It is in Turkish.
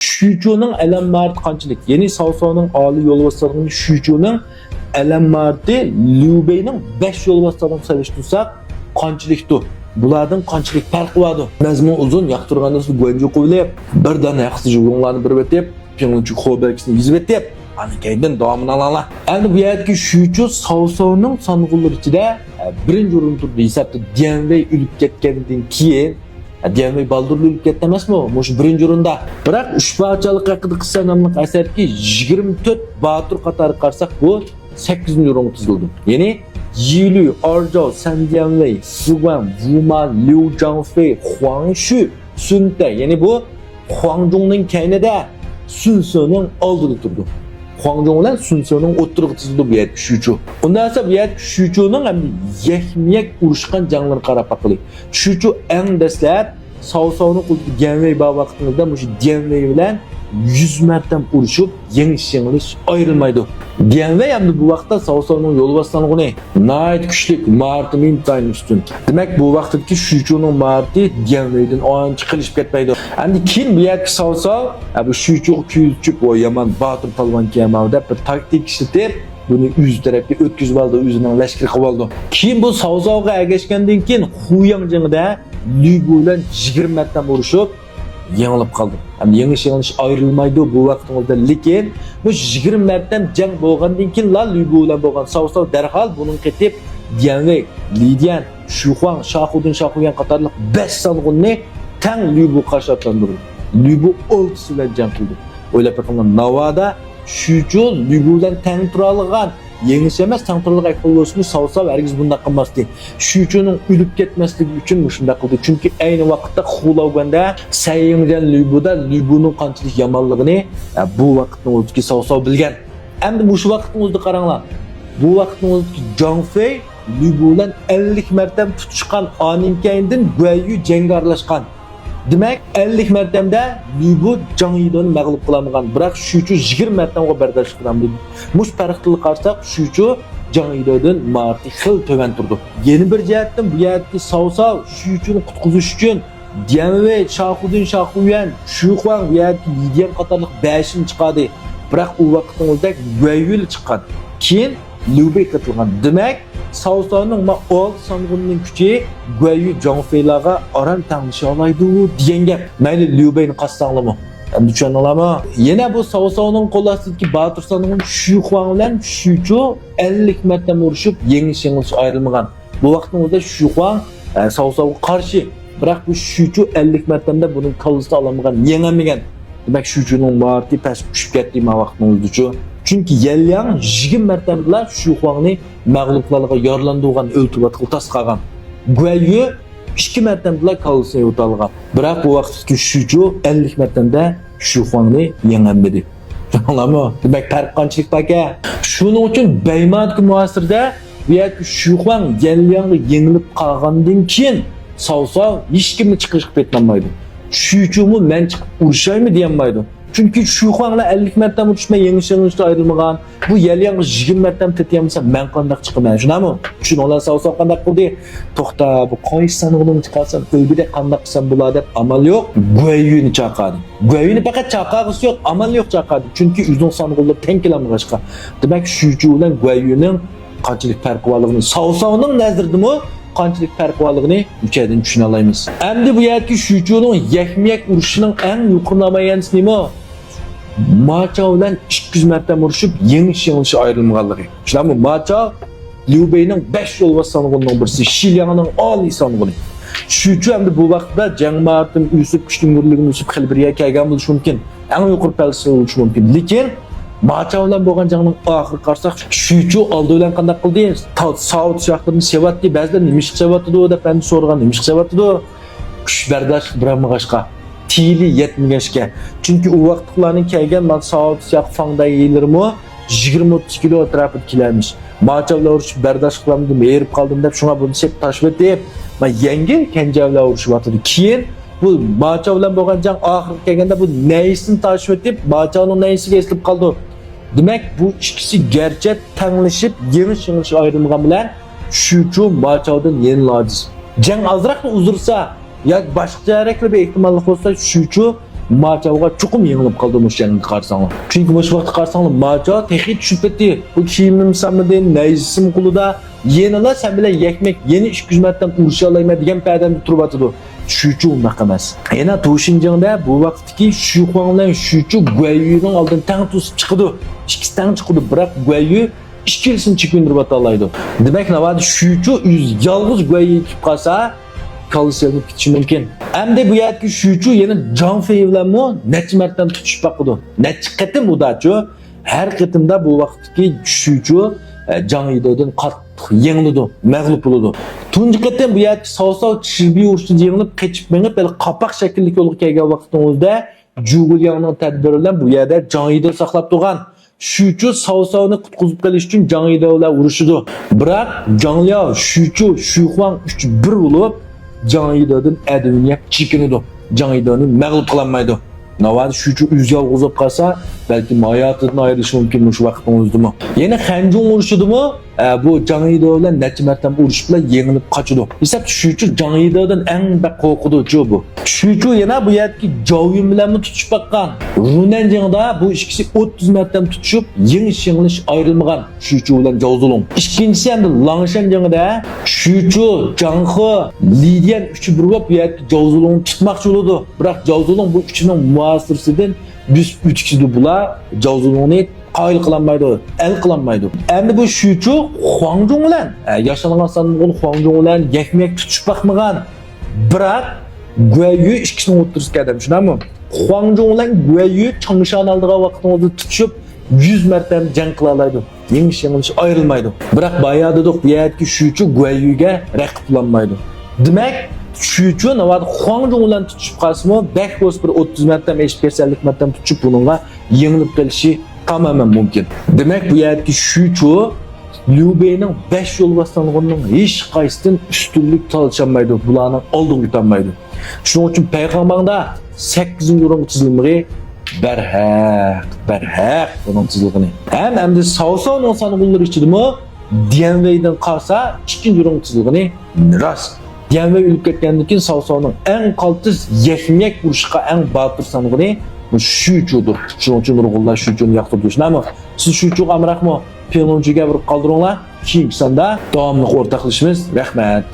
Shuchu'nun alamati qanchalik? Ya'ni Saosao'ning oliy yo'lboshchiligini Shuchu'ning alamati Liu Bei'ning 5 yo'lboshchiligini solishtirsak qanchalikdir? Bulardan qanchalik farq bor? Mazmun uzun, yoqtirgandan so'ng Guanju qo'ylab, birdan yaxshi jug'larni bir betib, Pingchu Xo'berkisini yuzib etib, ana keyin davomini alanglar. Endi bu yerdagi Shuchu Saosao'ning sonğulları ichida birinchi o'rinda turdi. Hisobda Dian Wei o'lib ketgandan keyin Dian Wei baldurli o'lib ketdi emasmi? Mush birinchi o'rinda. Biroq ushbachalik haqida qissa nomli asarki 24 botir qatori qarsak bu 8-o'ringa tuzildi. Ya'ni Yilu, Orzhou, San Dianwei, Siguan, Wuma, Liu Zhangfei, Huang Shu, Sun De. Ya'ni bu Huangzhongning kaynida Sun Ce'ning oldida turdi. Huangzhong bilan Sun Ce'ning o'ttirig'i tuzildi bu yer Shuchu. Undan so'ng bu yer Shuchuning ham yakmiyak urushgan janglarni qarab baqili. Shuchu eng dastlab Saosao'ni qo'lida Dian Wei bor vaqtida mush Dian Wei bilan 100 marta urushib, yengish ayrılmaydı. Dian Wei ham bu vaqtda Saosao'ning yo'lboshchiligini nihoyat kuchli maharatini imtihon üstün. Demak bu vaqtdagi Shuchuning maharati Dian Wei'dan ancha qilishib ketmaydi. Endi keyin bu yerga Saosao bu Shuchu kuyilchib o yomon botir polvon kelmadi bir taktik ishlatib buni yüz tarafga o'tkazib oldi, o'zining lashkari qilib oldi. Keyin bu Saosao'ga ergashgandan keyin Huyang jangida Liu Bu bilan 20 marta urushib yengilib qoldi. Ham yengish ayrılmaydı bu vaqtimizda, lekin bu 20 marta jang bo'lgandan keyin Liu Bu bilan bo'lgan Saosao darhol buning ketib Dian Wei, Li Dian, Shu Huang, Shahudin Shahuyan qatorliq 5 sonğunni tang Liu Bu qarshi otlandirdi. Liu Bu o'ltisi bilan jang qildi. O'ylab baqqanda Navada Shuchu Liu Bu bilan tang tura olgan yengish emas, tang turalik aytib Saosao hargiz bunday qilmasdi. Shuchuning o'lib ketmasligi uchun shunday qildi. Chunki ayni vaqtda Xulaoganda sayingan Liu Bu'da Liu Bu'ning qanchalik yomonligini bu vaqtning o'zida Saosao bilgan. Endi bu vaqtning o'zida qaranglar. Bu vaqtning o'zida Zhang Fei Liu Bu bilan 50 marta tutishgan aninkayindan Guanyu jangarlashgan. Demek 50 martamda Liu Bu Zhang Yidoni mag'lub qilamagan. Biroq Shuchu 20 martamga bardosh qiladi. Mush farqli qarsak Shuchu Zhang Yidonidan marti xil to'van turdi. Yeni bir jihatdan bu yerda Saosao Shuchuni qutqizish uchun Dian Wei, Shahudin Shahuyan, Shu Huang va Li Dian qatorliq 5-ni chiqadi. Biroq u vaqtda Guanyu chiqqan. Keyin Liu Bei qatilgan. Demak Saosao'ning ol sonğunning kuchi Guanyu Zhang Fei'larga aran tanglisha olmaydi degan gap. Mayli Liu Bei'ni qasdanlimi? Endi tushunalami? Yana bu Saosao'ning qo'l ostidagi botir sonğun Shu Huang bilan Shuchu 50 marta urushib, yengish ayrılmagan. Bu vaqtimizda Shu Huang Saosao'ga qarshi, biroq bu Shuchu 50 martamda buning kallasini olamagan, yengamagan. Demak Shuchuning maharati past tushib ketdi ma vaqtimizda. Çünkü Yelyang 20 martalar Shu Huangni mag'lublarga yorlandirgan, o'ltirib tasqagan. Guanyu 2 martalar kallasini yo'talgan. Biroq bu vaqtda Shuchu 50 martamda Shu Huangni yengolmadi. To'g'rimi? Demak farq qanchalik baka? Shuning uchun Beymadagi muasirda bu yerda Shu Huang Yelyangni yengilib qolgandan keyin Saosao hech kimni chiqish qilib ketolmaydi. Shuchumu men chiqib urushaymi deyolmaydi. Çünkü Shu Huang'la 50 marta uçma yengish ayrılmagan. Bu Yelyang 20 marta tetyamsa men qanday chiqaman, shunami? Shuni olan Saosao qanday qildi? To'xta, bu qaysi sanog'ini chiqarsam, o'lbida qanday qilsam bo'ladi deb amal yo'q. Guanyuni chaqirdi. Guanyuni faqat chaqirg'isi yo'q, amal yo'q chaqirdi. Chunki uzun sanog'lar teng kelamag'ashqa. Demak, Shuchu bilan Guanyuning qanchalik farqi borligini Saosao'ning nazardimi qanchalik farq borligini uchaydan tushuna olamiz. Endi bu yerda Shuchuning yakmiyak urushining eng yuqori namoyandasi nima? Ma Chao bilan 200 marta urushib, yengish ayrılmaganligi. Shunami? Ma Chao Liu Bei'ning 5 yo'lbosh sonğunning birisi, Shiliangning oliy sonğuni. Shuchu endi bu vaqtda jang maharatini o'sib, kuchliligini o'sib, xilbiriga kelgan bo'lishi mumkin. Eng yuqori pallasi bo'lishi mumkin. Lekin Ma Chao bilan bo'lgan jangning oxiri qarsak, Shuchu oldi bilan qanday qildi? Saud shaxtini sevatdi, ba'zilar nimish sevatdi deb endi so'ragan, nimish sevatdi. Kuch bardosh biramag'ashqa. Tili yetmegashga. Çünkü o vaqtlarning kelgan man Saud Xiaq Fangda yeylerimi 20-30 kilo atrofida kelarmish. Ma Chao bilan urushib bardosh qilaman, erib qoldim deb shunga buni sep tashib deb, men yangi Kenja bilan urushyapti. Keyin bu Ma Chao bilan bo'lgan jang oxiri kelganda bu neysini tashib deb, Ma Chaoning neysiga eslib qoldi. Demak, bu ikkisi garchi tanglashib, yengish ayrılmagan bilan Shuchu Ma Chaodan yengil ojiz. Jang azroq uzursa yoki boshqa harakatlar bir ehtimolli bo'lsa Shuchu Maçavga çukum yengilip kaldı bu jangga qarsanlar. Çünkü bu vaqtda qarsanlar Maçav texi tushib ketdi. Bu kiyimni misamidi, naysim qulida yenila sen bilan yakmak, yeni ish güzmatdan urusha olayman degan paydan turib atadi. Shuchu unaqa emas. Yana Toshinjingda bu vaqtdagi Shuhuang bilan Shuchu Guayuning oldin tang to'sib chiqdi. Ikkisi tang chiqdi, biroq Guayu ikkilisini chekindirib atalaydi. Demak, navadi Shuchu yolg'iz Guayu kelib qolsa, kalsiyanib ketishi mumkin. Endi bu yerki Shuchu yana Zhang Fei bilanmi necha martadan tutishib baqidi. Necha qatim udachu har qatimda bu vaqtdagi Shuchu Zhang Yidodan qattiq yengildi, mag'lub bo'ldi. Tunji qatim bu yerki Sao chirbiy urushida yengilib, qechib menib, qapoq shaklli yo'lga kelgan vaqtingizda Zhuguliangning tadbiri bilan bu yerda Zhang Yido saqlab turgan. Shuchu Saosao'ni qutqizib qolish uchun Zhang Yido bilan urushidi. Biroq Zhang Liao, Shuchu, Shuhuang 3-1 bo'lib Zhang Yidodan aduniya chekinadi. Zhang Yidoni mag'lub qilinmaydi. Navadi Shuchu o'z yolg'izib qolsa, balki hayotdan ayrilishi mumkin shu vaqtda. Yana Hanjong urushidimi? Bu Zhang Yido bilan necha marta urush bilan yengilib qochdi. Esa Shuchu Zhang Yidodan eng qo'rquvchi bu. Shuchu yana bu yerki Zhao bilan tutishib baqqan. Runanjingda bu ikkisi 30 marta tutishib, yengish ayrılmagan Shuchu bilan Zhao Zulong. Ikkinchisi ham Langshanjingda Shuchu, Zhang He, Li Dian 3-1 bo'lib bu yerki Zhao Zulongni tutmoqchi bo'ldi. Biroq Zhao Zulong bu uchining muasirsidan biz o'tkizdi bular Zhao Zulongni qayil qilinmaydi, el qilinmaydi. Endi bu Shuchu Huangjong bilan yashagan sanog'ul Huangjong bilan yakmak tutishib baqmagan. Biroq Guayu ikkisining o'tirishga adam shunami? Huangjong bilan Guayu Changshan oldiga vaqtida tutishib 100 marta jang qila oladi. Yengish ayrilmaydi. Biroq bayadidok bu yerki Shuchu Guayuga raqiblanmaydi. Demak, Shuchu navbat Huangjong bilan tutishib qolsa-mu, Backboss bir 30 marta esh persanlik marta tutishib buningga yengilib qolishi tamamen mümkün. Demek bu yerki Shuchu Liu Bei'nin 5 yol bastanlığının hiç qaysidan üstünlük çalışamaydı. Bularning oldin yutanmaydı. Şunun için Peygamber'da 8. yorun çizilmeyi berhaq bunun çizilgini. Hem de Sao sanıqlar içidimi Dian Wei'den qarsa 2. yorun çizilgini rast. Dian Wei ölüp ketgandan keyin Sao'ning eng qaltis yakmak urishga eng botir sanıqini Shuchu'dur. Şunun için Uyg'urlar Shuchu'ni yoqtirdi. Shunami? Siz Shuchu'ga amraqmi? Pelonchiga bir qoldiringlar. Keyingi sonda davomli o'rtoqlashimiz. Rahmat.